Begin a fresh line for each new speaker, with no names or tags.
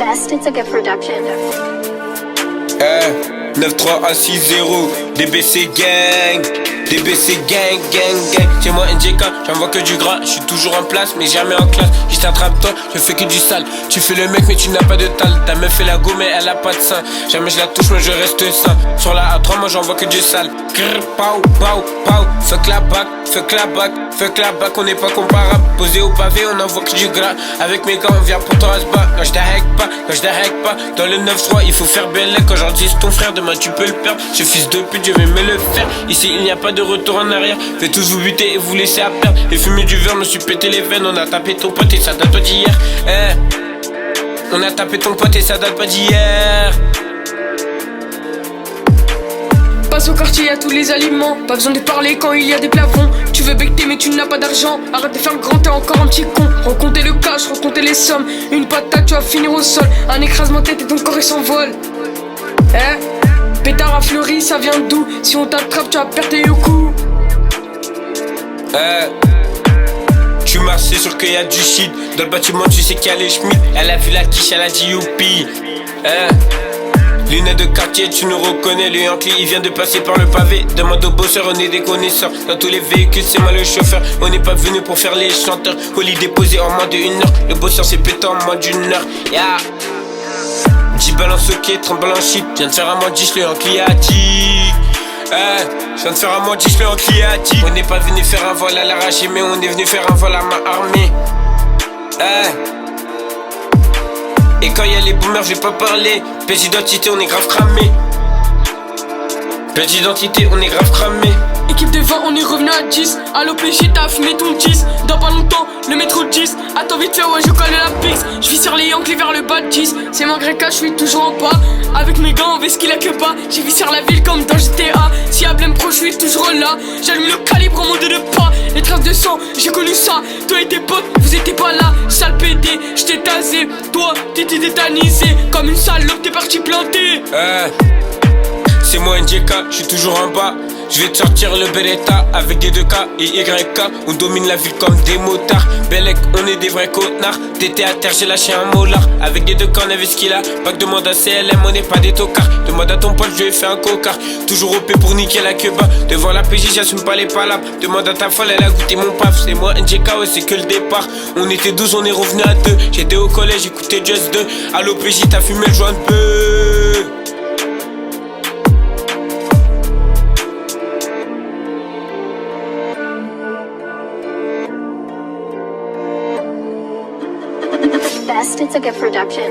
Best, it's a good production.
9-3 à 6-0, DBC gang, DBC gang, gang, gang. C'est moi NJK, j'envoie que du gras, je suis toujours en place mais jamais en classe. Juste attrape-toi, je fais que du sale. Tu fais le mec mais tu n'as pas de tal. Ta meuf fait la go mais elle a pas de sein. Jamais je la touche mais je reste sain. Sur la A3 moi j'envoie que du sale. Grrr, pau, pau, pau. Fuck la bac, fuck la bac, fuck la bac, on n'est pas comparable. Posé au pavé on envoie que du gras. Avec mes gars on vient pour toi à se battre. Quand je t'arrête pas, quand je t'arrête pas. Dans le 9-3 il faut faire belle. Quand j'en dis ton frère demain tu peux le perdre. Ce fils de pute je vais me le faire. Ici il n'y a pas de retour en arrière. Faites tous vous buter et vous laisser à perdre. Et fumer du verre me suis pété les veines. On a tapé ton pote et ça date pas d'hier. On a tapé ton pote et ça date pas d'hier.
Passe au quartier, y'a tous les aliments. Pas besoin de parler quand il y a des plafonds. Tu veux becter mais tu n'as pas d'argent. Arrête de faire le grand, t'es encore un petit con. Recompter le cash, recompter les sommes. Une patate, tu vas finir au sol. Un écrasement tête et ton corps il s'envole. Pétard a fleuri, ça vient d'où? Si on t'attrape, tu vas perdre tes coups.
Tu marches, c'est sûr qu'il y a du shit. Dans le bâtiment, tu sais qu'il y a les Schmitt. Elle a vu la quiche, elle a dit youpi. Lunettes de quartier, tu nous reconnais. Le Yankee, il vient de passer par le pavé. Demande au bosseur, on est des connaisseurs. Dans tous les véhicules, c'est moi le chauffeur. On n'est pas venu pour faire les chanteurs. Colis déposé en moins de 1 heure. Le bosseur s'est pété en moins d'1 heure. 10 balances ok, 30 balles en shit. Je viens de faire un mois 10, le Yankee a dit. Je viens de faire un mois 10, le Yankee a dit. On n'est pas venu faire un vol à l'arraché, mais on est venu faire un vol à main armée. Et quand y'a les boomers, je vais pas parler. Pèse d'identité, on est grave cramé. Pèse d'identité, on est grave cramé.
Équipe de 20, on est revenu à 10. À l'OPG, t'as fumé ton 10. Dans pas longtemps, le métro 10. Attends vite fait, ouais, je colle la pix. Je vis sur les Yankees vers le bas de 10. C'est malgré que je suis toujours en pas. Avec mes gars, on fait ce qu'il a que pas. J'ai vu sur la ville comme dans GTA. Si y'a Blême Pro, je suis toujours là. J'allume le calibre en mode de pas. Les traces de sang, j'ai connu ça. Toi et tes potes, vous étiez pas là. Sale PD, j't'ai tasé. Toi, t'étais tétanisé. Comme une salope, t'es parti planter.
C'est moi NJK, je suis toujours en bas. Je vais te sortir le Beretta avec des 2K et YK. On domine la ville comme des motards. Bellec, on est des vrais connards. T'étais à terre, j'ai lâché un molar. Avec des 2K, on avait ce qu'il a. Pas que demande à CLM, on n'est pas des tocards. Demande à ton pote, je lui ai fait un cocard. Toujours OP pour niquer la queue bas. Devant la PJ, j'assume pas les palabres. Demande à ta folle, elle a goûté mon paf. C'est moi NJK, ouais, c'est que le départ. On était 12, on est revenu à 2. J'étais au collège, j'écoutais Just 2. À l'OPJ, t'as fumé le joint de bœuf.
Best, it's a good production.